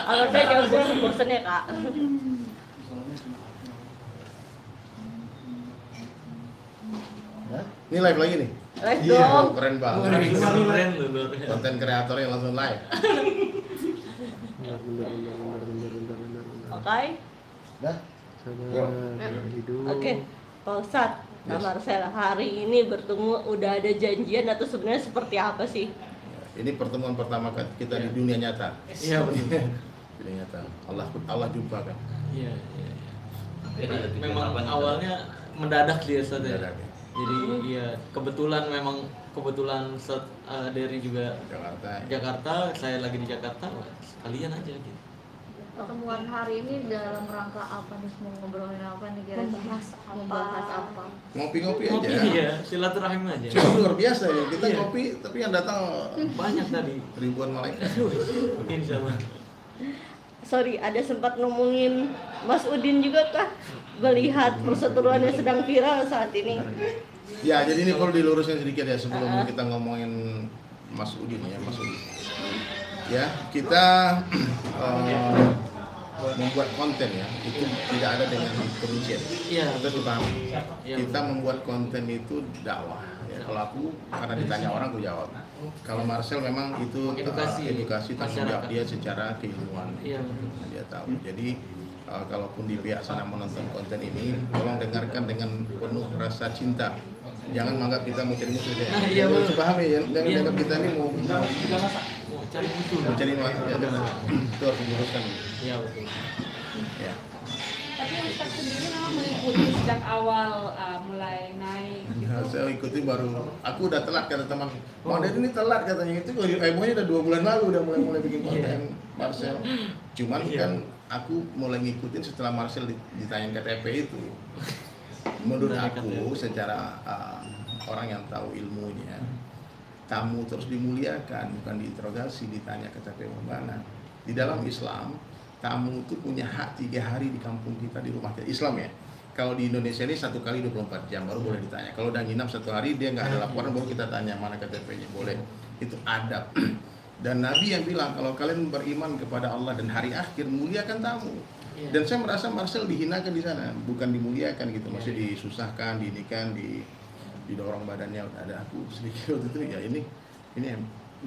Kalau saya jangan bosen-bosen ya kak. Ini live lagi nih? Live Iya, dong. keren banget. Keren loh. Konten kreatornya langsung live. Oke. Dah? Oke. Pak Ustadz, Kak Marcel, hari ini bertemu udah ada janjian atau sebenarnya seperti apa sih? Ini pertemuan pertama kita di dunia nyata. Iya betul. Dunia nyata. Allah jumpa kan. Iya. Jadi memang awalnya mendadak dia Ustaz ya. Mendadak, ya. Jadi iya kebetulan dari juga Jakarta, saya lagi di Jakarta, sekalian aja gitu. Pertemuan hari ini dalam rangka apa nih? Mau ngobrolin apa nih kira-kira? Membahas apa? Ngopi-ngopi aja. Ngopi ya, silaturahim aja. Cuma luar biasa ya, kita Iya. ngopi tapi yang datang Banyak tadi. ribuan malaikat. Insya Allah. Sorry, ada sempat ngomongin Mas Udin juga kah? Melihat perseteruan yang sedang viral saat ini. Ya, jadi ini perlu diluruskan sedikit ya sebelum kita ngomongin Mas Udin ya, Mas Udin. Ya, kita membuat konten ya, itu tidak ada dengan kebencian. Iya. Kita dipahami. Iya, Kita membuat konten itu dakwah. Ya, kalau aku karena ditanya orang aku jawab. Kalau Marcel memang itu edukasi tanggung jawab dia secara keilmuan. Iya betul. Nah, dia tahu. Jadi kalaupun di pihak sana menonton konten ini, tolong dengarkan dengan penuh rasa cinta. Jangan menganggap kita mau cari musuh ya. Iya, Harus betul. pahami ya, jangan Iya. anggap kita ini mau Cari musuh. cari musuh. Ya, itu harus diluruskan. Iya betul. Ya. Tapi Ustaz sendiri memang mengikuti sejak awal mulai naik gitu. Nah, saya ikuti baru, aku udah telat kata teman. Bang Deddy ini telat katanya itu, pokoknya udah 2 bulan lalu udah mulai bikin konten Marcel. Cuman kan aku mulai ngikutin setelah Marcel ditanyain KTP itu. Menurut aku secara orang yang tahu ilmunya, tamu terus dimuliakan, bukan diinterogasi, ditanya KTP mana. Di dalam Islam, tamu itu punya hak 3 hari di kampung kita, di rumah kita. Islam ya. Kalau di Indonesia ini 1 kali 24 jam baru boleh ditanya. Kalau udah nginap 1 hari dia nggak ada laporan baru kita tanya mana KTP-nya, boleh. Itu adab. Dan Nabi yang bilang kalau kalian beriman kepada Allah dan hari akhir, muliakan tamu. Dan saya merasa Marcel dihinakan di sana, bukan dimuliakan gitu, masih disusahkan, diinikan, didorong badannya. Ada aku sedikit waktu itu ya ini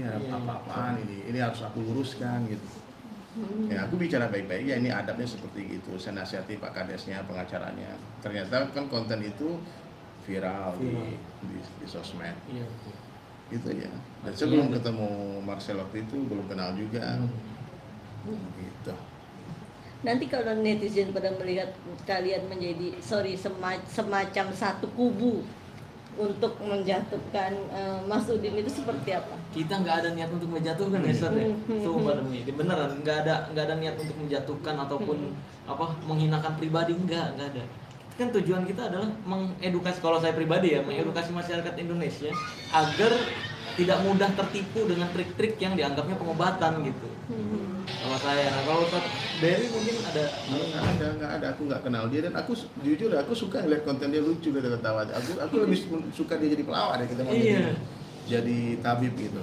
apa-apaan ini harus aku luruskan gitu. Ya aku bicara baik-baik ya, ini adabnya seperti gitu. Saya nasihati Pak Kadesnya, pengacaranya. Ternyata kan konten itu viral di sosmed. Iya betul. Gitu ya. Dan saya belum ketemu Marcel waktu itu, belum kenal juga. Gitu. Nanti kalau netizen pada melihat kalian menjadi semacam satu kubu untuk menjatuhkan Mas Udin itu seperti apa? Kita nggak ada niat untuk menjatuhkan ya Ustaz ya. Sumpah demi beneran nggak ada niat untuk menjatuhkan ataupun menghinakan pribadi, nggak ada. Kan tujuan kita adalah mengedukasi, kalau saya pribadi ya, mengedukasi masyarakat Indonesia agar tidak mudah tertipu dengan trik-trik yang dianggapnya pengobatan gitu. Kalau saya, kalau Ustaz Berry mungkin ada. Nggak ada, aku nggak kenal dia dan aku jujur aku suka lihat konten dia, lucu dan ketawa. Aku lebih suka dia jadi pelawak deh, kita mau jadi tabib gitu.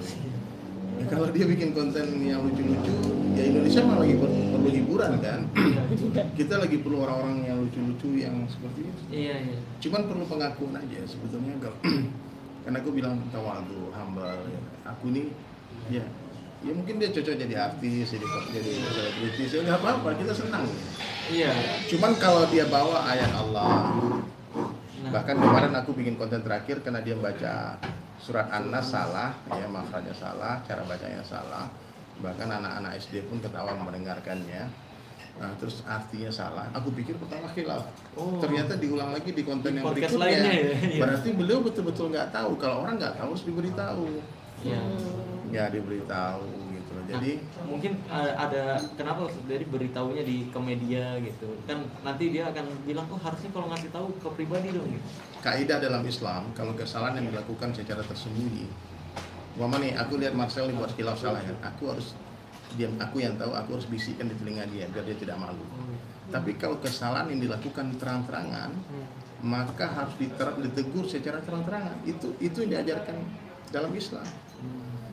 Ya, kalau dia bikin konten yang lucu-lucu, ya Indonesia malah lagi perlu hiburan kan. Kita lagi perlu orang-orang yang lucu-lucu yang seperti itu. Iya. Cuman perlu pengakuan aja sebetulnya kalau karena aku bilang tawadu, humble. Ya. Aku nih, ya mungkin dia cocok jadi artis, jadi selebritis, ya nggak apa-apa, kita senang. Iya. Cuman kalau dia bawa ayat Allah, bahkan kemarin aku bikin konten terakhir karena dia baca surat An-Nas salah, ya maknanya salah, cara bacanya salah, bahkan anak-anak SD pun ketawa mendengarkannya. Nah, terus artinya salah. Aku pikir pertama khilaf. Ternyata diulang lagi di konten yang berikutnya. Ya. Berarti beliau betul-betul nggak tahu. Kalau orang nggak tahu harus diberitahu. Iya. Ya diberitahu gitu. Jadi mungkin ada kenapa dari beritahunya ke media gitu. Kan nanti dia akan bilang harusnya kalau ngasih tahu ke pribadi dong gitu. Kaidah dalam Islam, kalau kesalahan yang dilakukan secara tersembunyi. Mama nih, aku lihat Marcel buat khilaf salah kan. Aku harus diam, aku yang tahu, aku harus bisikkan di telinga dia biar dia tidak malu. Tapi kalau kesalahan yang dilakukan terang-terangan, maka harus ditegur secara terang-terangan. Itu yang diajarkan dalam Islam.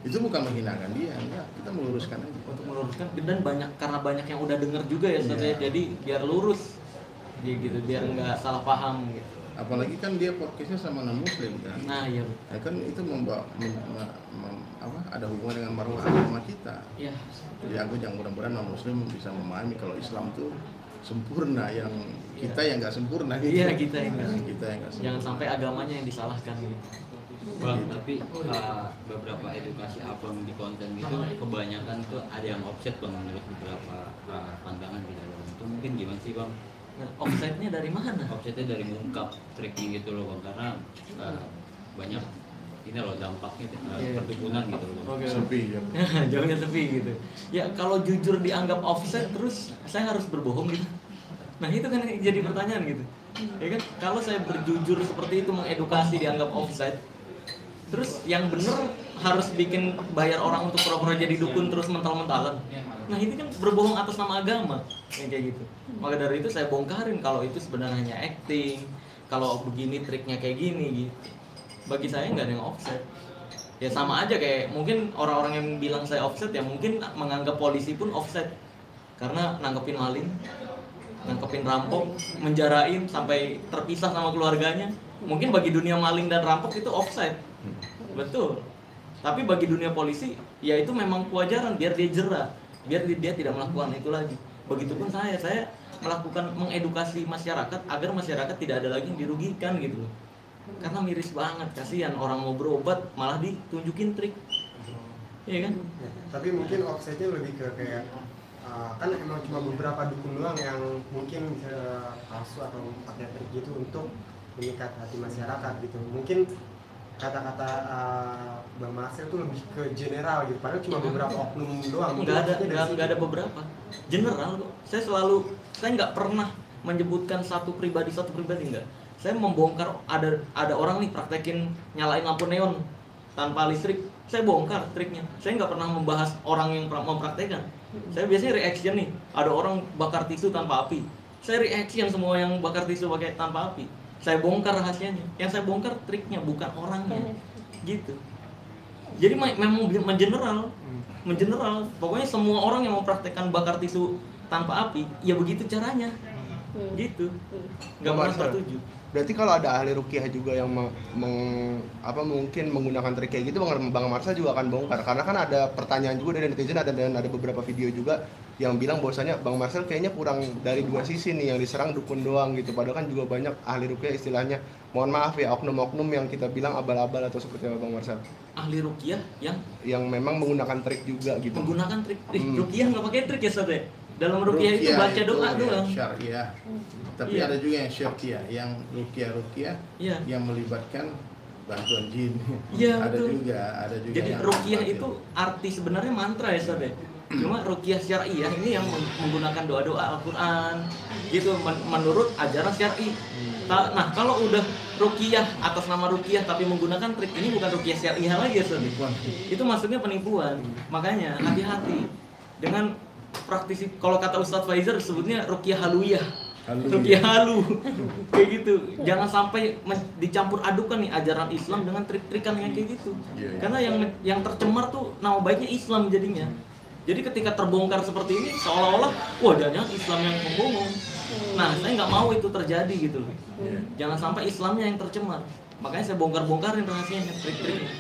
Itu bukan menghinakan dia, enggak. Kita meluruskan aja. Untuk meluruskan, dan karena banyak yang udah denger juga ya Ustaz ya, jadi biar lurus gitu, biar nggak salah paham gitu. Apalagi kan dia podcastnya sama non muslim kan. Nah iya, Ya kan itu ada hubungan dengan marwah agama kita. iya. Jadi aku yang mudah-mudahan non muslim bisa memahami kalau Islam itu sempurna, yang kita yang nggak sempurna gitu. Iya, kita yang nggak sempurna. Jangan sampai agamanya yang disalahkan gitu. Bang, tapi beberapa edukasi abang di konten gitu kebanyakan tuh ada yang offset bang menurut beberapa pandangan di dalam itu. Mungkin gimana sih bang? Nah, offset-nya dari mana? Offsetnya dari mengungkap tricking gitu loh bang, karena banyak ini loh dampaknya perdukunan gitu loh bang. Sepi ya. Jauhnya sepi gitu. Ya kalau jujur dianggap offset terus saya harus berbohong gitu. Nah itu kan jadi pertanyaan gitu. Ya kan kalau saya berjujur seperti itu mengedukasi dianggap offset, terus yang bener harus bikin bayar orang untuk pura-pura jadi dukun terus mental-mentalan. Nah itu kan berbohong atas nama agama yang kayak gitu. Maka dari itu saya bongkarin kalau itu sebenarnya hanya acting, kalau begini triknya kayak gini gitu. Bagi saya nggak ada yang offset. Ya sama aja kayak mungkin orang-orang yang bilang saya offset ya mungkin menganggap polisi pun offset karena nangkepin maling, nangkepin rampok, menjarain sampai terpisah sama keluarganya. Mungkin bagi dunia maling dan rampok itu offset. Betul. Tapi bagi dunia polisi ya itu memang kewajaran biar dia jera, biar dia tidak melakukan itu lagi. Begitupun saya melakukan mengedukasi masyarakat agar masyarakat tidak ada lagi yang dirugikan gitu loh. Karena miris banget, kasihan orang mau berobat malah ditunjukin trik. Iya kan? Tapi mungkin offsetnya lebih ke kayak kan emang cuma beberapa dukun doang yang mungkin bisa palsu atau pakai trik gitu untuk mengikat hati masyarakat gitu. Mungkin kata-kata Bang Marcel tuh lebih ke general gitu, padahal cuma beberapa oknum doang. Nggak ada beberapa. General kok. Saya nggak pernah menyebutkan satu pribadi nggak. Saya membongkar ada orang nih praktekin nyalain lampu neon tanpa listrik. Saya bongkar triknya. Saya nggak pernah membahas orang yang mempraktekkan. Saya biasanya reaction nih. Ada orang bakar tisu tanpa api. Saya reaction semua yang bakar tisu pakai tanpa api. Saya bongkar rahasianya. Yang saya bongkar triknya bukan orangnya. Gitu. Jadi memang mengeneral. Pokoknya semua orang yang mempraktekkan bakar tisu tanpa api, ya begitu caranya. Gitu. Nggak pernah setuju. Berarti kalau ada ahli ruqyah juga yang mungkin menggunakan trik kayak gitu, Bang Marcel juga akan bongkar. Karena kan ada pertanyaan juga dari netizen, dan ada beberapa video juga yang bilang bahwasanya Bang Marcel kayaknya kurang dari dua sisi nih, yang diserang dukun doang gitu. Padahal kan juga banyak ahli ruqyah istilahnya, mohon maaf ya, oknum-oknum yang kita bilang abal-abal atau seperti apa Bang Marcel? Ahli ruqyah yang memang menggunakan trik juga gitu. Menggunakan trik. Ruqyah nggak pakai trik ya Sobe? Dalam ruqyah itu baca doa doang. Syariah. Tapi ada juga yang syariah, yang ruqyah yang melibatkan bantuan jin. Iya, ada betul. juga. Jadi ruqyah itu arti sebenarnya mantra ya Sobe. Cuma ruqyah syariah ini yang menggunakan doa-doa Al-Qur'an gitu menurut ajaran syar'i. Nah, kalau udah ruqyah atas nama ruqyah tapi menggunakan trik, ini bukan ruqyah syariah lagi ya Sobe. Itu maksudnya penipuan. Makanya hati-hati dengan praktisi. Kalau kata Ustadz Faizar sebutnya ruqyah haluyah. Ruqyah halu. Kayak gitu. Jangan sampai dicampur adukan nih ajaran Islam dengan trik-trikan yang kayak gitu. Karena yang tercemar tuh nama baiknya Islam jadinya. Jadi ketika terbongkar seperti ini seolah-olah wah jangan Islam yang membohong. Nah, saya nggak mau itu terjadi gitu loh. Jangan sampai Islamnya yang tercemar. Makanya saya bongkar-bongkarin rahasianya, trik-triknya.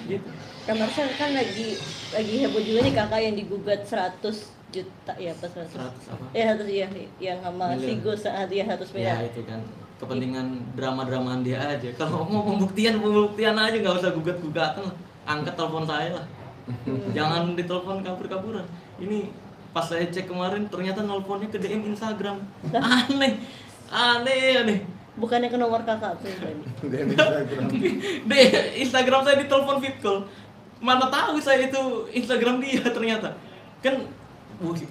Gitu. Kak Marcel kan lagi heboh juga nih kakak yang digugat 100 juta ya pas 100 apa? Ya 100 ya yang sama Sigo saat dia 100 miliar. Ya itu kan kepentingan drama-dramaan dia aja. Kalau mau pembuktian aja, nggak usah gugat-gugatan lah. Angkat telepon saya lah. Jangan ditelepon kabur-kaburan. Ini pas saya cek kemarin ternyata nelponnya ke DM Instagram. Aneh. Bukannya ke nomor kakak tuh tadi. Instagram saya ditelepon fit call. Mana tahu saya itu Instagram dia ternyata. Kan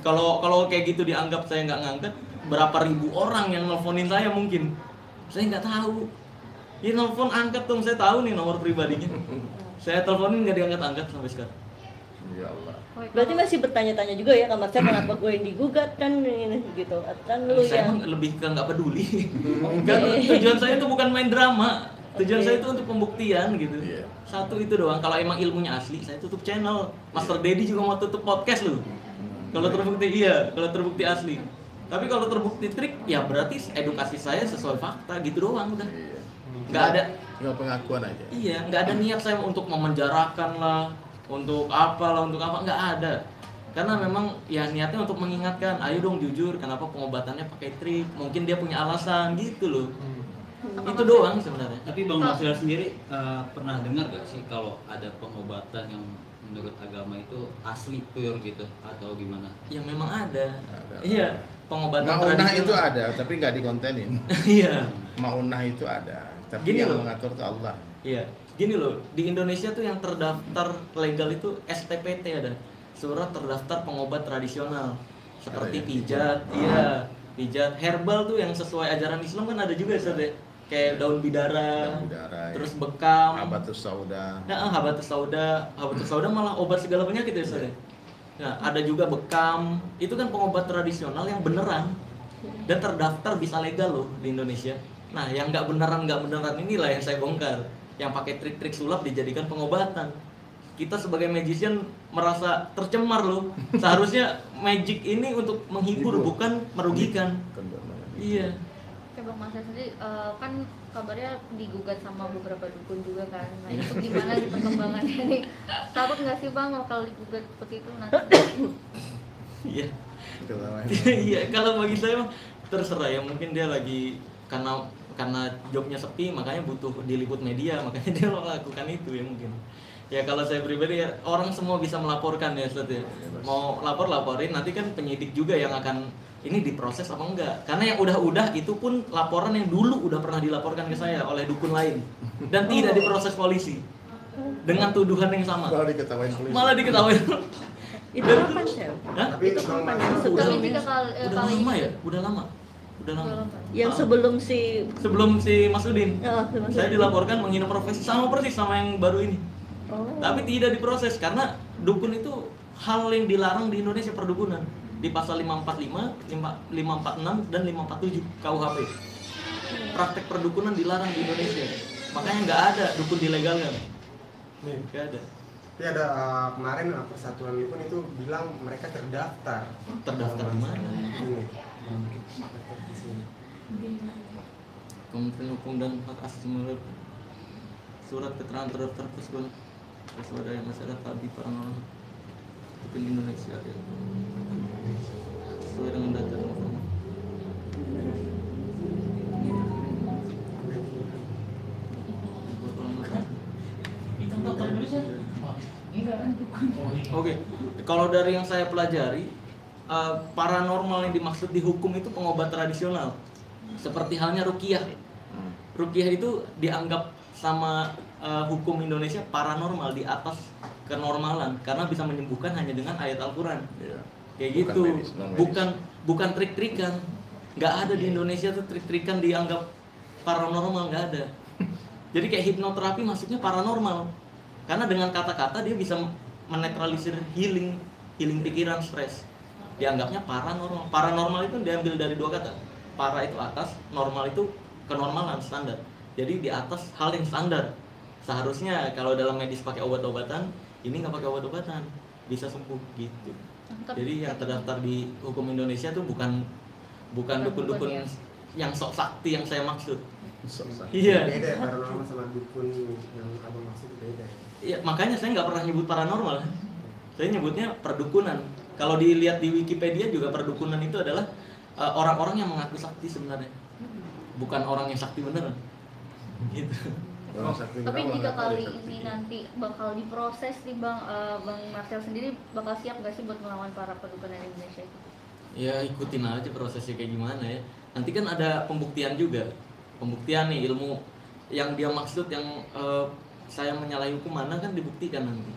kalau kayak gitu dianggap saya nggak ngangkat, berapa ribu orang yang nelponin saya mungkin. Saya nggak tahu. Ya nelpon angkat dong, saya tahu nih nomor pribadinya. Saya teleponin nggak diangkat-angkat sampai sekarang. Ya Allah. Berarti masih bertanya-tanya juga ya Kak Marcel kenapa gue yang digugat kan ini gitu. Kan lu Saya yang lebih ke nggak peduli. Kan tujuan saya itu bukan main drama. Tujuan saya itu untuk pembuktian gitu. Satu itu doang. Kalau emang ilmunya asli, saya tutup channel. Master Dedi juga mau tutup podcast lu. Kalau terbukti iya, kalau terbukti asli. Tapi kalau terbukti trik, ya berarti edukasi saya sesuai fakta gitu doang udah. Iya. Nggak ada, Tinggal pengakuan aja. iya, nggak ada niat saya untuk memenjarakan lah, untuk apa lah, untuk apa, nggak ada. Karena memang ya niatnya untuk mengingatkan, ayo dong jujur, kenapa pengobatannya pakai trik? Mungkin dia punya alasan gitu loh. Itu doang sebenarnya. Tapi Bang Marcel sendiri pernah dengar gak sih kalau ada pengobatan yang menurut agama itu asli pure gitu atau gimana? Ya memang ada. Ada. Iya, pengobatan Maunah tradisional. itu ada, tapi nggak dikontenin. Iya. Maunah itu ada, tapi Gini yang loh. mengatur itu Allah. Iya. Gini loh, di Indonesia tuh yang terdaftar legal itu STPT ada. Surat terdaftar pengobat tradisional. Seperti Ada ya? pijat, iya. Pijat herbal tuh yang sesuai ajaran Islam kan ada juga Ustaz ya. Kayak daun bidara, Daun bidara, ya. terus bekam. Habatus sauda. Nah, habatus sauda malah obat segala penyakit ya Ustaz ya. Nah, ada juga bekam. Itu kan pengobat tradisional yang beneran dan terdaftar bisa legal loh di Indonesia. Nah, yang nggak beneran inilah yang saya bongkar. Yang pakai trik-trik sulap dijadikan pengobatan. Kita sebagai magician merasa tercemar loh. Seharusnya magic ini untuk menghibur, Hibur. bukan merugikan. Iya. Oke Bang Marcel sendiri kan kabarnya digugat sama beberapa dukun juga kan. Nah itu gimana nih perkembangannya nih? Takut nggak sih Bang kalau digugat seperti itu nanti? Iya. Iya, kalau bagi saya mah terserah ya, mungkin dia lagi karena jobnya sepi makanya butuh diliput media, makanya dia melakukan itu ya mungkin. Ya kalau saya pribadi ya orang semua bisa melaporkan ya Ustaz ya. Mau laporin nanti kan penyidik juga yang akan ini diproses apa enggak. Karena yang udah itu pun laporan yang dulu udah pernah dilaporkan ke saya oleh dukun lain dan tidak diproses polisi dengan tuduhan yang sama. Malah diketawain polisi. Malah diketawain. Itu kapan sih? Hah? Tapi Itu Bang kapan? Marcel Udah Tapi lama. tiga kali Udah lama ya? Udah lama. Yang Ah. sebelum Sebelum si Mas Udin. Oh, sebelum Saya dilaporkan menghina profesi sama persis sama yang baru ini. Oh. Tapi tidak diproses karena dukun itu hal yang dilarang di Indonesia, perdukunan. Di pasal 545, 546 dan 547 KUHP. Praktek perdukunan dilarang di Indonesia. Makanya nggak ada dukun dilegalkan. Nih, Nggak ada. tapi ada kemarin Persatuan Dukun itu bilang mereka terdaftar. Terdaftar di mana? Ini. Terdaftar di sini. Kementerian Hukum dan Hak Asasi Manusia. Surat keterangan terdaftar tersebut swadaya masyarakat di paranormal di Indonesia ya. Sesuai dengan data dan informasi. Oke, kalau dari yang saya pelajari, paranormal yang dimaksud di hukum itu pengobat tradisional, seperti halnya ruqyah. Ruqyah itu dianggap sama hukum Indonesia paranormal, di atas kenormalan, karena bisa menyembuhkan hanya dengan ayat Al-Quran. Iya. Kayak Bukan gitu, medis, non-medis. bukan trik-trikan. Nggak ada di Indonesia tuh trik-trikan dianggap paranormal, nggak ada. Jadi kayak hipnoterapi maksudnya paranormal, karena dengan kata-kata dia bisa menetralisir healing pikiran, stres. Dianggapnya paranormal. Paranormal itu diambil dari dua kata. Para itu atas, normal itu kenormalan, standar. Jadi di atas hal yang standar. Seharusnya kalau dalam medis pakai obat-obatan, ini nggak pakai obat-obatan, bisa sembuh gitu. Jadi yang terdaftar di hukum Indonesia tuh bukan dukun-dukun yang sok sakti yang saya maksud. Iya. Beda ya paranormal sama dukun yang abang maksud beda. Iya, makanya saya nggak pernah nyebut paranormal. Saya nyebutnya perdukunan. Kalau dilihat di Wikipedia juga perdukunan itu adalah orang-orang yang mengaku sakti sebenarnya, bukan orang yang sakti beneran. Gitu. Tapi jika kali ini nanti bakal diproses nih Bang Marcel sendiri bakal siap nggak sih buat melawan para pendukun Indonesia itu? Ya ikutin aja prosesnya kayak gimana ya. Nanti kan ada pembuktian juga. Pembuktian nih, ilmu yang dia maksud yang saya menyalahi hukum mana kan dibuktikan nanti.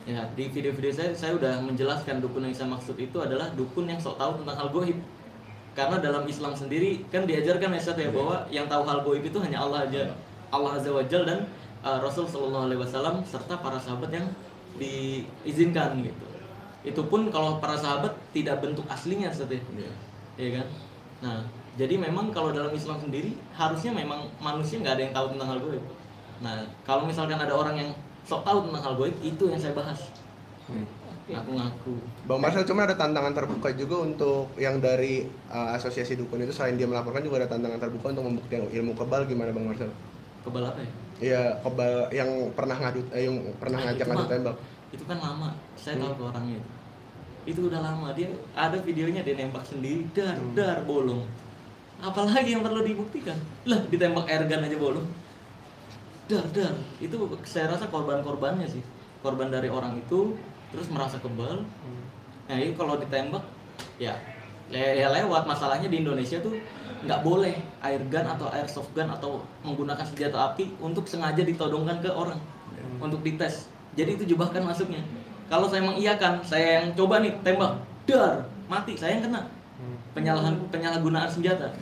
Ya, di video-video saya udah menjelaskan dukun yang saya maksud itu adalah dukun yang sok tahu tentang hal goib. Karena dalam Islam sendiri kan diajarkan ya Ustaz ya, bahwa yang tahu hal goib itu hanya Allah aja. Allah Azza wa Jalla dan Rasul Sallallahu Alaihi Wasallam serta para sahabat yang diizinkan gitu. Itu pun kalau para sahabat tidak bentuk aslinya Ustaz ya. Iya kan? Nah, jadi memang kalau dalam Islam sendiri harusnya memang manusia nggak ada yang tahu tentang hal goib. Nah, kalau misalkan ada orang yang sok tahu tentang hal goib, itu yang saya bahas. ngaku-ngaku. Bang Marcel, cuma ada tantangan terbuka juga untuk yang dari asosiasi dukun itu, selain dia melaporkan juga ada tantangan terbuka untuk membuktikan ilmu kebal. Gimana Bang Marcel? Kebal apa ya? Iya, kebal yang pernah ngajak ngadu tembak. Itu kan lama, saya tahu ke orangnya itu udah lama, dia ada videonya dia nembak sendiri, dar bolong. Apalagi yang perlu dibuktikan? Lah ditembak airgun aja bolong. Dar itu saya rasa korbannya sih, korban dari orang itu terus merasa kebal. Nah ini kalau ditembak ya lewat. Masalahnya di Indonesia tuh nggak boleh airgun atau airsoft gun atau menggunakan senjata api untuk sengaja ditodongkan ke orang untuk dites. Jadi itu jebakan masuknya. Kalau saya mengiyakan, saya yang coba nih tembak, dar, mati, saya yang kena penyalahgunaan senjata.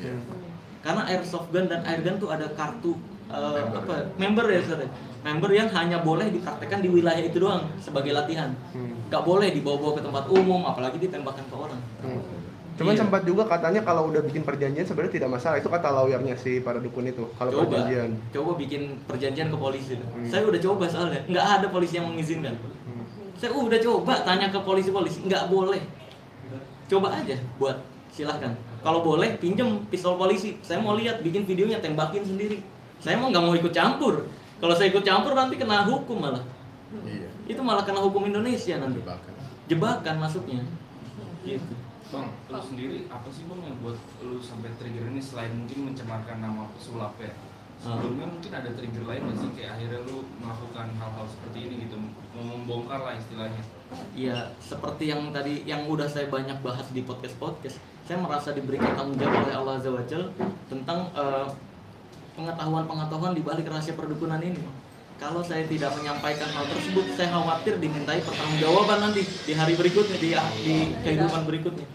Karena airsoft gun dan airgun tuh ada kartu member ya, Ustaz. Member yang hanya boleh dipraktekkan di wilayah itu doang sebagai latihan. Nggak boleh dibawa-bawa ke tempat umum, apalagi ditembakkan ke orang. Cuman Iya. sempat juga katanya kalau udah bikin perjanjian sebenarnya tidak masalah. Itu kata lawyernya si para dukun itu. Kalau perjanjian. Coba bikin perjanjian ke polisi. Saya udah coba soalnya, nggak ada polisi yang mengizinkan. Saya udah coba tanya ke polisi, nggak boleh. Coba aja buat, silahkan. Kalau boleh pinjem pistol polisi. Saya mau lihat, bikin videonya, tembakin sendiri. Saya mau nggak mau ikut campur. Kalau saya ikut campur nanti kena hukum malah. Iya. Itu malah kena hukum Indonesia nanti. Jebakan masuknya. Gitu. Bang, lu sendiri apa sih Bang yang buat lu sampai trigger ini selain mungkin mencemarkan nama pesulap ya? Sebelumnya mungkin ada trigger lain nggak sih kayak akhirnya lu melakukan hal-hal seperti ini gitu, mau membongkar lah istilahnya? Iya, seperti yang tadi yang udah saya banyak bahas di podcast. Saya merasa diberikan tanggung jawab oleh Allah Azza wa Jalla tentang pengetahuan di balik rahasia perdukunan ini. Kalau saya tidak menyampaikan hal tersebut, saya khawatir dimintai pertanggungjawaban nanti di hari berikutnya, di kehidupan berikutnya.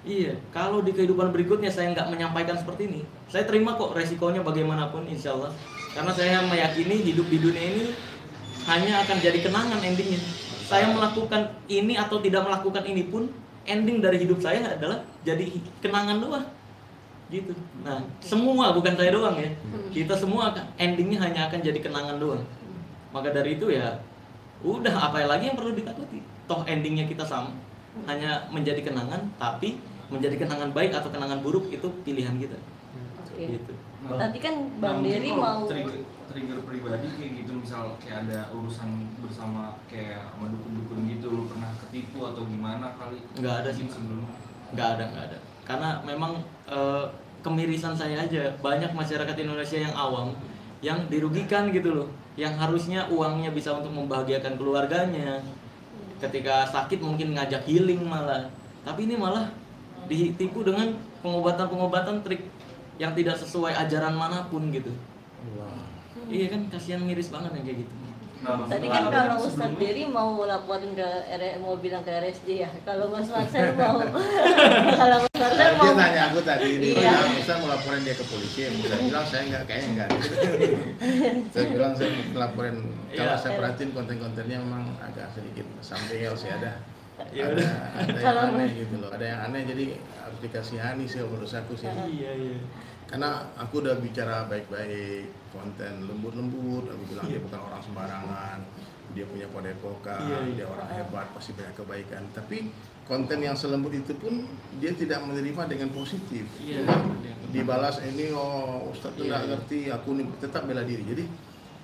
Iya, kalau di kehidupan berikutnya saya nggak menyampaikan seperti ini, saya terima kok resikonya bagaimanapun, insya Allah. Karena saya meyakini hidup di dunia ini hanya akan jadi kenangan endingnya. Saya melakukan ini atau tidak melakukan ini pun, ending dari hidup saya adalah jadi kenangan doang. Gitu. Nah, semua bukan saya doang ya. Kita semua endingnya hanya akan jadi kenangan doang. Maka dari itu ya, udah apa lagi yang perlu ditakuti? Toh endingnya kita sama, hanya menjadi kenangan. Tapi menjadi kenangan baik atau kenangan buruk itu pilihan kita. Gitu. Tadi kan Bang Dery mau trigger pribadi kayak gitu, misal kayak ada urusan bersama kayak sama dukun-dukun gitu, lu pernah ketipu atau gimana kali? Nggak ada sih sebelumnya. Nggak ada. Karena memang kemirisan saya aja, banyak masyarakat Indonesia yang awam yang dirugikan gitu loh, yang harusnya uangnya bisa untuk membahagiakan keluarganya, ketika sakit mungkin ngajak healing malah, tapi ini malah ditipu dengan pengobatan trik yang tidak sesuai ajaran manapun gitu. Iya kan, kasihan, miris banget yang kayak gitu. Tadi kan kalau Ustadz Dery mau laporin mau bilang ke RSJ ya. Kalau Mas Marcel mau kalau Mas Marcel mau Dia tanya aku tadi ini, Iya. Ustadz mau laporin dia ke polisi, saya bilang saya kayaknya enggak. Saya bilang saya mau laporin, kalau saya perhatiin konten-kontennya memang agak sedikit something else ya, ada yang aneh gitu loh, ada yang aneh, jadi harus dikasihani sih menurut aku sih. Iya. Karena aku udah bicara baik-baik, konten lembut-lembut, aku bilang dia bukan orang sembarangan, dia punya padepokan, dia orang hebat, pasti banyak kebaikan. Tapi konten yang selembut itu pun dia tidak menerima dengan positif. Dibalas ini, oh Ustadz tuh nggak ngerti, aku nih tetap bela diri. Jadi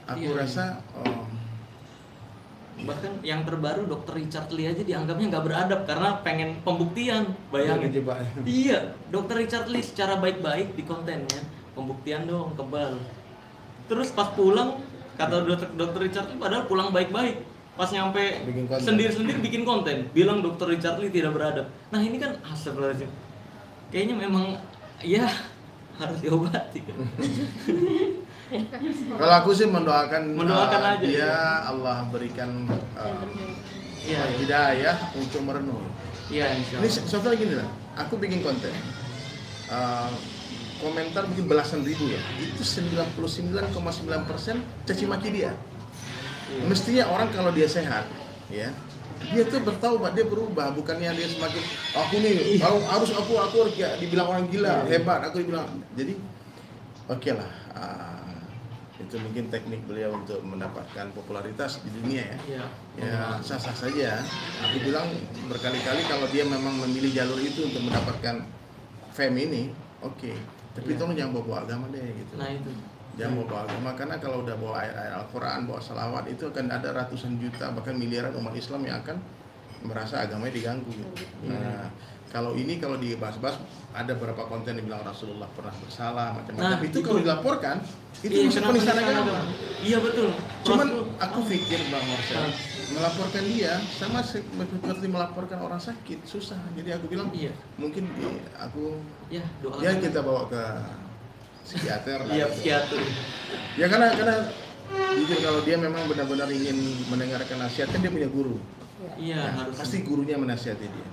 aku rasa bahkan yang terbaru Dr. Richard Lee aja dianggapnya nggak beradab karena pengen pembuktian, bayangin. Iya, Dr. Richard Lee secara baik-baik di kontennya, pembuktian dong, kebal. Terus pas pulang, kata Dr. Richard Lee padahal pulang baik-baik, pas nyampe sendiri-sendiri bikin konten, bilang Dr. Richard Lee tidak beradab. Nah ini kan astagfirullahaladzim, kayaknya memang ya harus diobati kan. Kalau aku sih mendoakan aja dia, Allah berikan hidayah untuk merenung. Iya, ini contohnya gini lah, aku bikin konten, komentar mungkin belasan ribu ya, itu 99,9% caci maki dia. Mestinya orang kalau dia sehat, ya, dia tuh bertaubat, dia berubah, bukannya dia semakin aku nih harus aku ya, dibilang orang gila, hebat, aku dibilang. Jadi oke lah. Itu mungkin teknik beliau untuk mendapatkan popularitas di dunia ya. Iya. Ya sah-sah saja. Aku bilang berkali-kali kalau dia memang memilih jalur itu untuk mendapatkan fame ini, oke. Tapi Iya. tolong jangan bawa agama deh gitu. Nah itu. Jangan bawa agama, karena kalau udah bawa ayat-ayat Al-Quran, bawa salawat, itu akan ada ratusan juta bahkan miliaran umat Islam yang akan merasa agamanya diganggu gitu. Nah, kalau dibahas-bahas, ada beberapa konten yang bilang Rasulullah pernah bersalah macam-macam. Nah, Tapi itu itu. kalau dilaporkan itu Iya, masuk kenapa penistaan di sana agama. agama? Iya betul. Cuman Rasul- aku pikir Bang Marcel, melaporkan dia sama seperti melaporkan orang sakit susah. Jadi aku bilang Iya. mungkin aku Ya doa. ya kita bawa ke psikiater lah Iya gitu. psikiater. Ya karena jujur kalau dia memang benar-benar ingin mendengarkan nasihat, kan dia punya guru. Iya Ya, harus. pasti gurunya menasihati dia.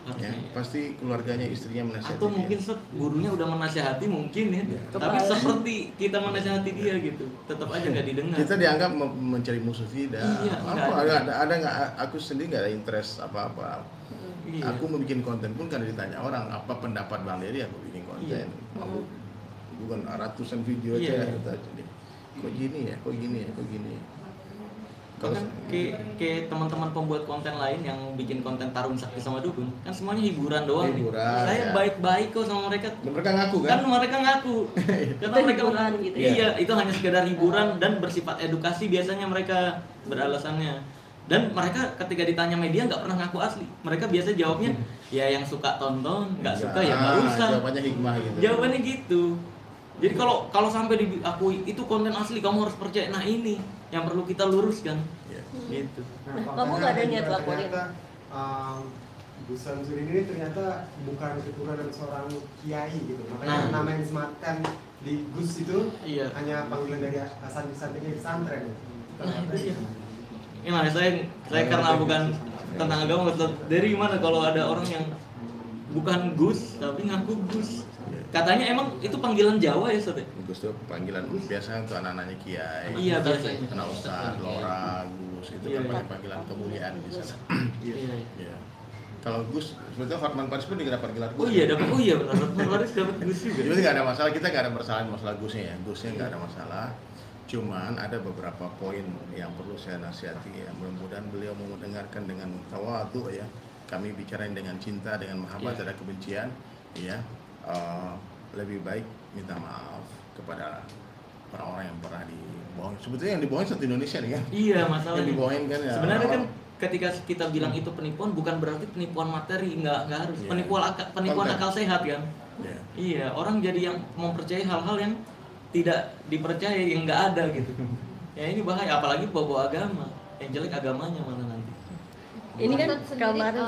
Ya, Harusnya. pasti keluarganya, istrinya menasihati Atau dia. mungkin gurunya udah menasihati mungkin ya. Tapi Kepala. seperti kita menasihati dia gitu, tetap aja nggak didengar. Kita dianggap mencari musuh tidak. Iya, Apa nggak ada nggak? Aku sendiri nggak ada interest apa-apa. Iya. Aku mau bikin konten pun karena ditanya orang apa pendapat Bang Dery, aku bikin konten. Aku bukan ratusan video aja. Iya. Jadi, kok gini ya, kok gini ya, kok gini ya. Kalau Bahkan kayak teman-teman pembuat konten lain yang bikin konten tarung sakti sama dukun, kan semuanya hiburan doang nih. Hiburan, Saya ya. baik-baik kok sama mereka. mereka ngaku Kan kan? mereka ngaku. Karena Itu mereka hiburan gitu ya? Iya, itu hanya sekedar hiburan dan bersifat edukasi biasanya mereka beralasannya. Dan mereka ketika ditanya media nggak pernah ngaku asli. Mereka biasa jawabnya ya yang suka tonton, nggak suka ya nggak usah. Jawabannya hikmah gitu. Jawabannya gitu. Jadi kalau sampai diakui itu konten asli, kamu harus percaya. Nah ini yang perlu kita luruskan. Iya. Gitu. Kamu nggak ada niat laporin? Gus Samsuri ini ternyata bukan keturunan seorang kiai gitu. Makanya Nah. nama yang disematkan di Gus itu Iya. hanya panggilan dari santri-santri di pesantren. Nah, itu dia. Gimana saya karena bukan tentang agama, dari mana kalau ada orang yang bukan Gus tapi ngaku Gus. Katanya emang itu panggilan Jawa ya, Sob? Gus itu panggilan biasa untuk anak-anaknya kiai. Iya, biasanya. Anak ustaz, lora, Gus itu Iya, kan iya. pakai panggilan kemuliaan di sana. Iya. Iya. Kalau Gus, sebetulnya Hotman Paris pun juga ada panggilan Gus. Oh iya dapat, oh iya benar. Laris dapat Gus juga. Jadi nggak ada masalah, kita nggak ada masalah Gusnya ya. Gusnya nggak ada masalah. Cuman ada beberapa poin yang perlu saya nasihati ya. Mudah-mudahan beliau mau mendengarkan dengan tawadhu ya. Kami bicarain dengan cinta, dengan mahabbah, Iya. tidak kebencian. Ya, lebih baik minta maaf kepada orang-orang yang pernah dibohong. Sebetulnya yang dibohong satu Indonesia nih kan. Iya Yang masalahnya. dibohongin kan ya. Sebenarnya kan orang-orang. ketika kita bilang itu penipuan bukan berarti penipuan materi, nggak harus. Iya. Penipuan Konten. akal sehat kan. Ya. Iya, orang jadi yang mempercayai hal-hal yang tidak dipercaya, yang nggak ada gitu. Ya ini bahaya, apalagi bawa agama. Yang jelek agamanya mana nanti. Ini kan Ustadz sendiri, kemarin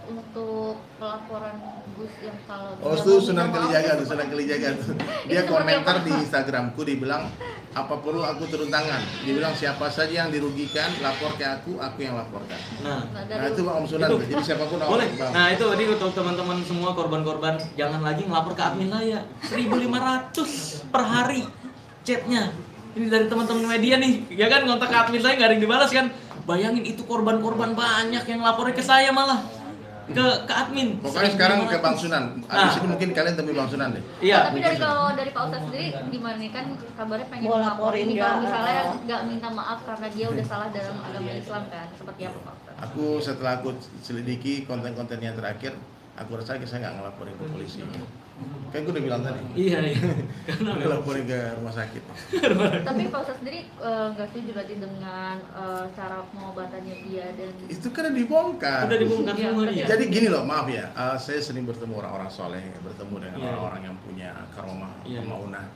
untuk pelaporan Gus yang kalau Oh dia itu mau Sunan minta maaf, Kalijaga tuh, itu Sunan Kalijaga tuh. Dia Itu seperti komentar apa? di Instagramku, dia bilang apa perlu aku turun tangan. Dia bilang siapa saja yang dirugikan lapor ke aku yang laporkan. Nah, Nah, Nah dari itu Bang Om Sunan Itu. tuh. Jadi siapapun boleh. Bang. Nah itu tadi untuk teman-teman semua korban-korban, jangan lagi ngelapor ke admin Laya. 1.500 per hari chatnya. Ini dari teman-teman media nih, ya kan, ngontak ke admin saya nggak ada yang dibalas kan. Bayangin itu korban-korban banyak yang lapornya ke saya malah ke admin. Pokoknya sekarang ke Bang 1.500. Sunan. Nah. Abis ini mungkin kalian temui Bang Sunan deh. Iya. Tapi dari kalau dari Pak Ustadz sendiri gimana nih, kan kabarnya pengen Mau melaporin laporin nih, nggak? kalau misalnya nggak minta maaf karena dia udah salah dalam agama Islam kan, seperti apa Pak Ustadz? Aku setelah aku selidiki konten-konten yang terakhir, aku rasa saya nggak ngelaporin ke polisi. Kan gue udah bilang tadi. Iya, iya. Karena memang- Ngelaporin ke rumah sakit. Tapi Pak Ustadz sendiri nggak setuju berarti dengan cara pengobatannya dia dan Itu kan udah dibongkar. udah dibongkar Iya, semua tapi- dia. Jadi gini loh, maaf ya, saya sering bertemu orang-orang soleh, bertemu dengan Iya. orang-orang yang punya karomah, Iya. maunah.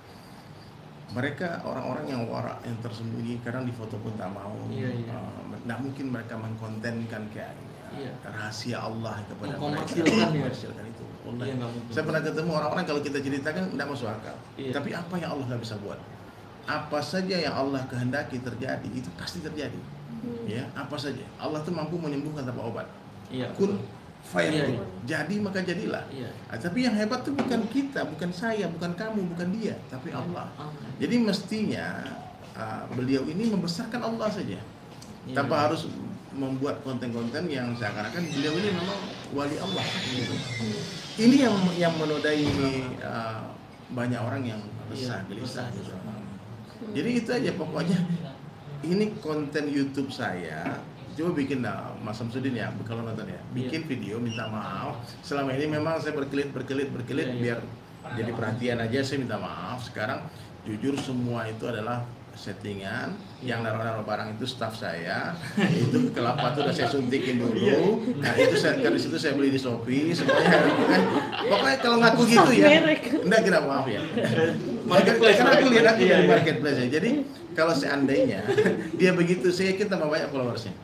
Mereka orang-orang yang warak, yang tersembunyi, kadang di foto pun tak mau. Iya, iya. Nggak mungkin mereka mengkontenkan kayak Iya. rahasia Allah kepada mereka. Mengkomersilkan ya. Mengkomersilkan itu. Allah. Iya, nggak mungkin. Saya pernah ketemu orang-orang kalau kita ceritakan nggak masuk akal. Iya. Tapi apa yang Allah nggak bisa buat? Apa saja yang Allah kehendaki terjadi itu pasti terjadi. Ya, apa saja. Allah tuh mampu menyembuhkan tanpa obat. Iya. Kun fayakun. Iya, iya. Jadi maka jadilah. Iya. Tapi yang hebat tuh bukan kita, bukan saya, bukan kamu, bukan dia, tapi Allah. Allah. Jadi mestinya beliau ini membesarkan Allah saja, Iya. tanpa harus membuat konten-konten yang seakan-akan beliau ini memang wali Allah. Gitu. Ini yang menodai banyak orang yang resah, Iya, gelisah. resah. Gitu. Jadi itu aja pokoknya. Ini konten YouTube saya. Coba bikin Mas Samsudin ya, kalau nonton ya, bikin video minta maaf. Selama ini memang saya berkelit biar jadi perhatian aja, saya minta maaf. Sekarang jujur semua itu adalah settingan, yang naruh barang itu staff saya, itu kelapa itu udah saya suntikin dulu, nah itu saya dari situ saya beli di Shopee semuanya, pokoknya kalau ngaku gitu ya, enggak kira maaf ya, karena aku lihat aku dari marketplace ya, jadi kalau seandainya dia begitu, saya yakin tambah banyak followersnya.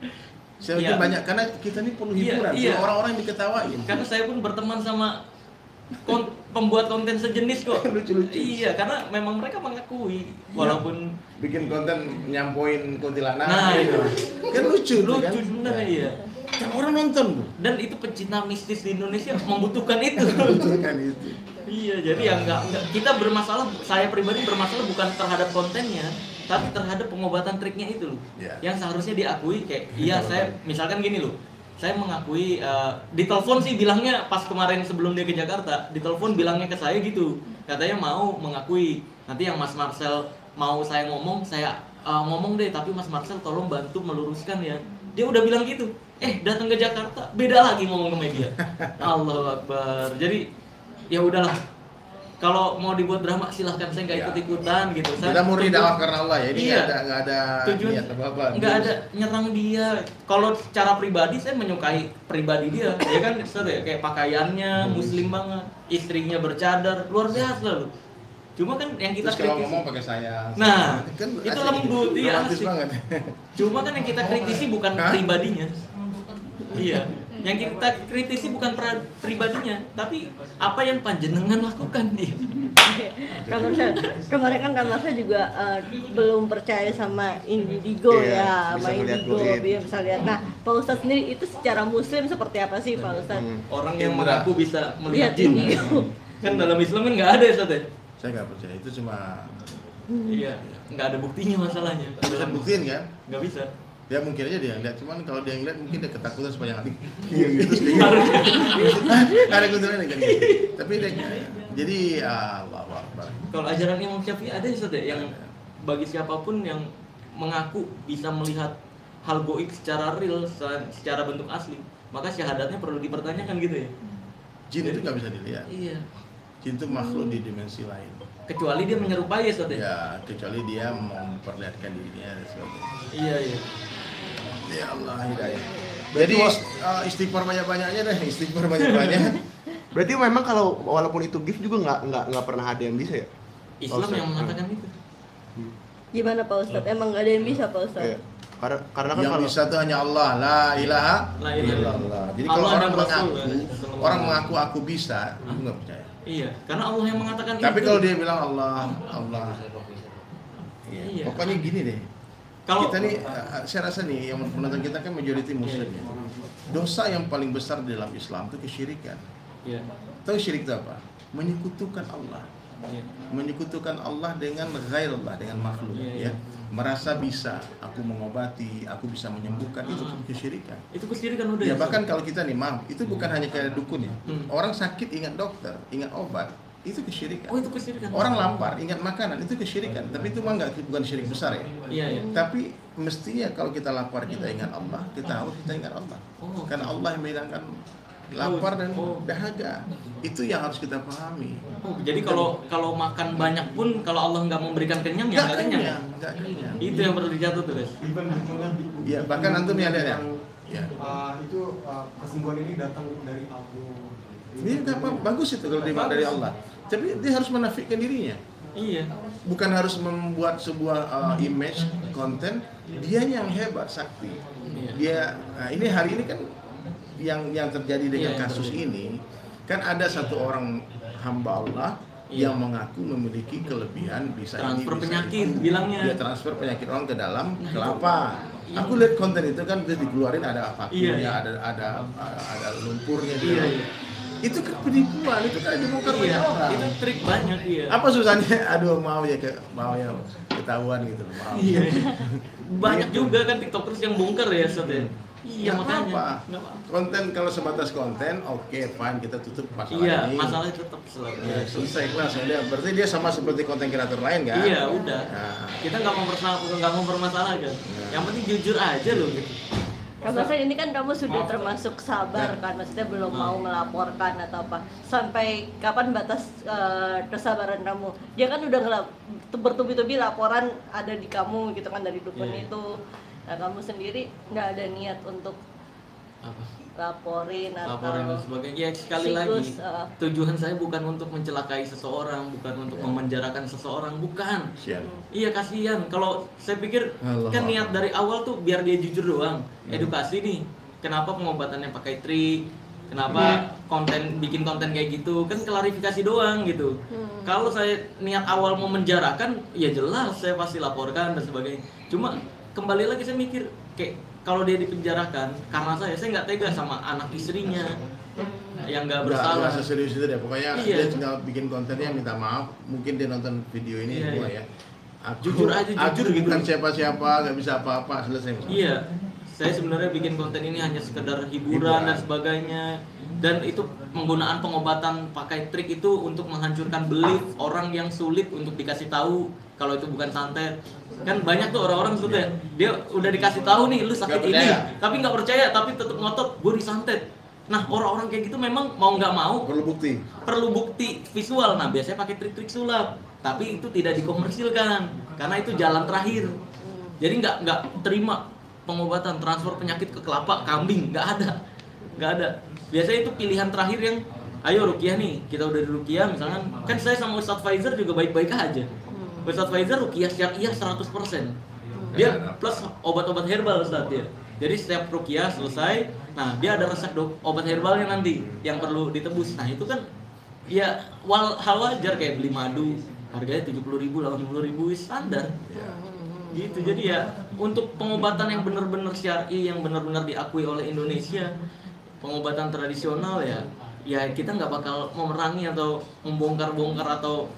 Saya yakin banyak, karena kita ini perlu hiburan, orang-orang yang diketawain. Karena saya pun berteman sama pembuat konten sejenis kok. Lucu-lucu. Iya, karena memang mereka mengakui walaupun bikin konten nyampoin kuntilanak. Nah, itu kan lucu kan? Bener ya. Kan orang nonton tuh. Dan itu pecinta mistis di Indonesia membutuhkan itu. Membutuhkan itu. Iya, jadi ya enggak kita bermasalah, saya pribadi bermasalah bukan terhadap kontennya, tapi terhadap pengobatan triknya itu loh. Yang seharusnya diakui kayak saya misalkan gini loh. Saya mengakui, di telepon sih bilangnya pas kemarin sebelum dia ke Jakarta, di telepon bilangnya ke saya gitu, katanya mau mengakui, nanti yang Mas Marcel mau saya ngomong, saya ngomong deh, tapi Mas Marcel tolong bantu meluruskan ya. Dia udah bilang gitu, datang ke Jakarta, beda lagi ngomong ke media. Allahu Akbar. Jadi ya udahlah, kalau mau dibuat drama silahkan, saya nggak ikut-ikutan gitu. Kita murni dakwah karena Allah ya, ini nggak ada tujuan, niat apa-apa. Nggak ada nyerang dia. Kalau secara pribadi saya menyukai pribadi dia, ya kan, kayak pakaiannya muslim banget, istrinya bercadar, luar biasa loh. Cuma kan yang kita kritisi, kalau ngomong pakai sayang. Nah, kan itu lembut, iya asik. Cuma kan yang kita kritisi bukan pribadinya. Iya. Yang kita kritisi bukan pribadinya, tapi apa yang panjenengan lakukan dia. Kemarin kan saya juga belum percaya sama Indigo sama Indigo, dia bisa lihat. Nah, Pak Ustadz sendiri itu secara muslim seperti apa sih Pak Ustadz? Orang yang mengaku bisa melihat jin. Kan dalam Islam kan nggak ada ya Ustadz ya? Saya nggak percaya, itu cuma nggak ada buktinya masalahnya. Bisa buktiin kan? Nggak bisa. Ya mungkin aja dia lihat, cuman kalau dia ngeliat mungkin dia ketakutan sepanjang hati. Gitu sedikit. Ada kebetulan kan. Tapi dia jadi Allahu Akbar. Kalau ajaran Imam Syafi'i ada ya yang bagi siapapun yang mengaku bisa melihat hal goib secara real, secara bentuk asli, maka syahadatnya perlu dipertanyakan gitu ya. Jin itu nggak bisa dilihat. Iya. Jin itu makhluk di dimensi lain. Kecuali dia menyerupai ya, ya, kecuali dia memperlihatkan dirinya dan sebagainya. Iya. Ya Allah, hidayah. Jadi istighfar banyak-banyaknya deh, istighfar banyak-banyak. Berarti memang kalau walaupun itu gift juga nggak pernah ada yang bisa ya? Islam yang mengatakan itu. Gimana Pak Ustadz? Emang nggak ada yang bisa Pak Ustadz? Iya. Karena kan yang kalau bisa itu hanya Allah, la ilaha illallah. Jadi kalau orang mengaku aku bisa, aku nggak percaya. Iya, karena Allah yang mengatakan itu. Tapi kalau dia bilang Allah, iya. Pokoknya gini deh. Kalau kita nih, saya rasa nih yang penonton kita kan majority muslim ya. Dosa yang paling besar di dalam Islam itu kesyirikan. Iya. Tahu syirik itu apa? Menyekutukan Allah. Iya. Menyekutukan Allah dengan ghairullah, dengan makhluk ya. Merasa bisa aku mengobati, aku bisa menyembuhkan, itu kesyirikan. Itu kesyirikan udah. Ya bahkan kalau kita nih maaf, itu bukan hanya kayak dukun ya. Orang sakit ingat dokter, ingat obat, itu kesyirikan. Oh, itu kesyirikan. Orang lapar ingat makanan, itu kesyirikan. Tapi itu mah bukan syirik besar ya. Iya. Tapi mestinya kalau kita lapar kita ingat Allah, kita ingat Allah. Karena Allah yang menghilangkan lapar dan dahaga. Itu yang harus kita pahami. Jadi kalau makan banyak pun kalau Allah nggak memberikan kenyang ya nggak kenyang. Nggak kenyang. Itu yang perlu dicatat tuh guys. Iya, bahkan antum ya ada ya. Itu kesembuhan ini datang dari Allah. Ini nggak apa, bagus itu kalau dari Allah. Tapi dia harus menafikan dirinya. Iya. Bukan harus membuat sebuah image konten. Dia yang hebat, sakti. Dia, ini hari ini kan yang terjadi dengan kasus ini kan ada satu orang hamba Allah yang mengaku memiliki kelebihan bisa transfer ini, penyakit itu. bilangnya. Dia transfer penyakit orang ke dalam kelapa. Aku lihat konten itu kan dia dikeluarin ada vakumnya, ada lumpurnya. Itu kan penipuan, itu kan dibongkar banyak orang. Itu trik banyak Apa susahnya? Aduh mau ya ketahuan gitu. Mau. Banyak juga kan tiktokers yang bongkar ya Ustaz ya. Iya, Nggak makanya. apa-apa. Nggak apa-apa. Konten kalau sebatas konten, oke, fine, kita tutup masalah Iya, ini. masalahnya tetap selalu. Ya, selesai kelas udah. Berarti dia sama seperti konten kreator lain kan? Iya, udah. Nah. Kita nggak mau mempermasalahkan. Yang penting jujur aja loh gitu. Kan maksudnya ini kan kamu sudah termasuk sabar kan, maksudnya belum mau melaporkan atau apa. Sampai kapan batas kesabaran kamu? Dia kan udah bertubi-tubi laporan ada di kamu gitu kan dari dukun itu. Nah, kamu sendiri nggak ada niat untuk Apa? laporin Laporin atau dan sebagainya. Ya, sekali siklus, lagi tujuan saya bukan untuk mencelakai seseorang, bukan untuk memenjarakan seseorang, bukan. Sian. Iya, kasihan. Kalau saya pikir Allah kan niat Allah. dari awal tuh biar dia jujur doang. Edukasi nih. Kenapa pengobatannya pakai trik? Kenapa bikin konten kayak gitu? Kan klarifikasi doang gitu. Kalau saya niat awal mau menjarakan, ya jelas saya pasti laporkan dan sebagainya. Cuma kembali lagi saya mikir kayak kalau dia dipenjarakan karena saya nggak tega sama anak istrinya yang nggak bersalah. Nggak seserius itu deh. Pokoknya Iya. dia tinggal bikin kontennya, minta maaf. Mungkin dia nonton video ini Iya, gua iya. ya. Jujur aja, jujur aku gitu. bukan siapa-siapa, nggak bisa apa-apa, selesai. Iya, saya sebenarnya bikin konten ini hanya sekedar hiburan dan sebagainya. Dan itu penggunaan pengobatan pakai trik itu untuk menghancurkan belief orang yang sulit untuk dikasih tahu kalau itu bukan santet. Kan banyak tuh orang-orang sudah dia udah dikasih tahu nih lu sakit Nggak ini, percaya. tapi nggak percaya, tapi tetap ngotot gue disantet. Nah, orang-orang kayak gitu memang mau nggak mau perlu bukti visual. Nah, biasanya pakai trik-trik sulap, tapi itu tidak dikomersilkan karena itu jalan terakhir. Jadi nggak terima pengobatan transfer penyakit ke kelapa kambing, nggak ada. Biasanya itu pilihan terakhir yang ayo ruqyah nih, kita udah di ruqyah misalkan, kan saya sama Ustadz Faizer juga baik-baik aja. Ustadz Faizer ruqyah syariah 100%. Dia plus obat-obat herbal Ustadz dia. Jadi setiap ruqyah selesai, nah dia ada resep obat herbalnya nanti yang perlu ditebus. Nah, itu kan ya hal wajar kayak beli madu, harganya 70.000, 80.000 standar. Gitu. Jadi ya untuk pengobatan yang benar-benar syar'i, yang benar-benar diakui oleh Indonesia, pengobatan tradisional ya kita nggak bakal memerangi atau membongkar-bongkar atau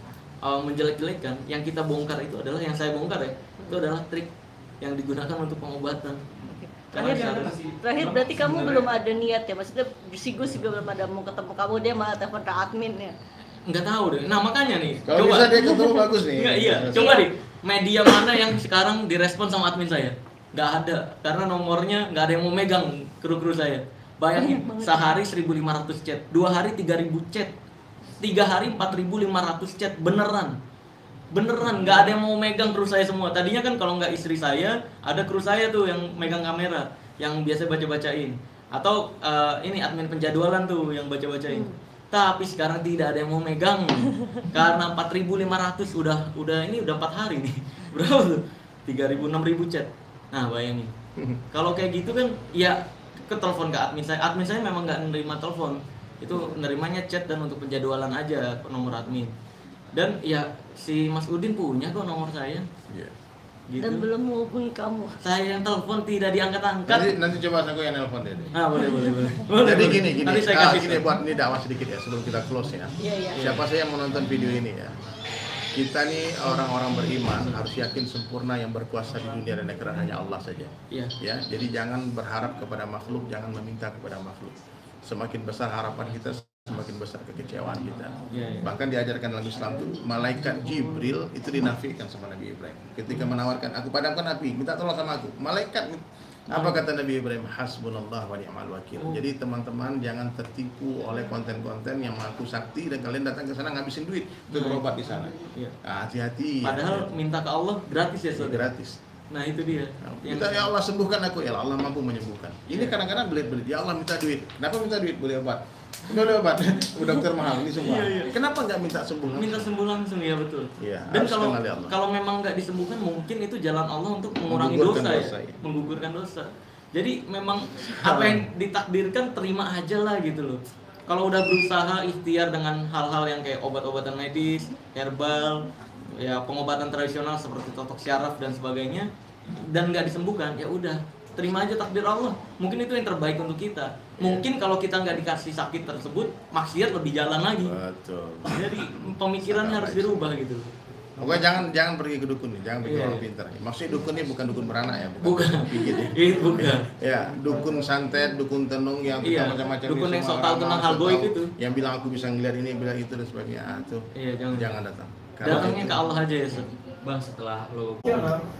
menjelek-jelekan. Yang kita bongkar itu adalah, yang saya bongkar ya, itu adalah trik yang digunakan untuk pengobatan. Terakhir berarti kamu belum ada niat ya, maksudnya si Gus juga belum ada mau ketemu kamu, dia malah telepon ke admin ya. Nggak tahu deh. Nah, makanya nih. Kalau bisa dia ketemu bagus nih. Nggak, iya. Coba deh. Media mana yang sekarang direspon sama admin saya? Nggak ada. Karena nomornya nggak ada yang mau megang kru-kru saya. Bayangin, sehari 1.500 chat, 2 hari 3.000 chat, 3 hari 4.500 chat, beneran, nggak ada yang mau megang kru saya semua. Tadinya kan kalau nggak istri saya, ada kru saya tuh yang megang kamera, yang biasa baca-bacain, atau ini admin penjadwalan tuh yang baca-bacain. Tapi sekarang tidak ada yang mau megang, karena 4.500 udah ini udah 4 hari nih, berapa tuh? 3.000, 6.000 chat. Nah, bayangin, kalau kayak gitu kan, ya ke telepon ke admin saya memang nggak nerima telepon, itu nerimanya chat dan untuk penjadwalan aja nomor admin. Dan ya si Mas Udin punya kok nomor saya. Iya. Gitu. Dan belum menghubungi kamu. Saya yang telepon tidak diangkat-angkat. Nanti coba aku yang nelpon deh. Ah, boleh. Jadi gini. Nanti saya kasih Gini buat ini dakwah sedikit ya sebelum kita close ya. Iya. Siapa saya yang menonton video ini ya? Kita nih orang-orang beriman harus yakin sempurna yang berkuasa di dunia dan akhirat hanya Allah saja. Iya. Ya, jadi jangan berharap kepada makhluk, jangan meminta kepada makhluk. Semakin besar harapan kita, semakin besar kekecewaan kita. Iya. Bahkan diajarkan dalam Islam tuh malaikat Jibril itu dinafikan sama Nabi Ibrahim. Ketika menawarkan, aku padamkan api, minta tolong sama aku. Malaikat, apa kata Nabi Ibrahim? Hasbunallah wa ni'mal wakil. Jadi teman-teman jangan tertipu oleh konten-konten yang mengaku sakti dan kalian datang ke sana ngabisin duit untuk berobat di sana. Iya. Nah, hati-hati. Padahal minta ke Allah gratis ya, saudara. Gratis. Nah, itu dia. Kita ya Allah sembuhkan aku, ya Allah mampu menyembuhkan. Ini kadang-kadang belit-belit, ya Allah minta duit. Kenapa minta duit? Boleh obat. Udah obat. Dokter mahal ini semua. Iya. Kenapa nggak minta sembuh? Minta sembuh langsung, ya betul. Iya, Dan harus kenali Allah. kalau memang nggak disembuhkan, mungkin itu jalan Allah untuk mengurangi Menggugurkan dosa, dosa, ya. ya. Menggugurkan dosa. Jadi memang apa yang ditakdirkan terima aja lah gitu loh. Kalau udah berusaha ikhtiar dengan hal-hal yang kayak obat-obatan medis, herbal, ya pengobatan tradisional seperti totok syaraf dan sebagainya, dan nggak disembuhkan, ya udah terima aja takdir Allah. Mungkin itu yang terbaik untuk kita. Mungkin kalau kita nggak dikasih sakit tersebut, maksiat lebih jalan lagi. Betul. Jadi pemikirannya harus dirubah gitu. Pokoknya jangan pergi ke dukun nih, jangan pergi ke Iya. orang pintar. Maksudnya dukun ini bukan dukun beranak ya, Bukan. pijit ya. Itu bukan. Ya, dukun santet, dukun tenung yang Iya, macam-macam. dukun ini yang semua sok tahu tentang ramal, hal sok goib tahu, itu. yang bilang aku bisa ngeliat ini, bilang itu dan sebagainya. Ah, tuh. Iya, Jangan datang. Karena Datangnya itu- ke Allah aja ya, Ustaz. Bang, setelah lo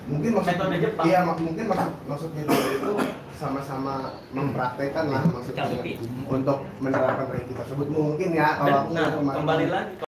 Mungkin Metode Jepang. iya mungkin maksudnya itu sama-sama mempraktekkan lah maksudnya untuk menerapkan reiki tersebut mungkin ya kalau aku Dan, nah, kemarin- kembali lagi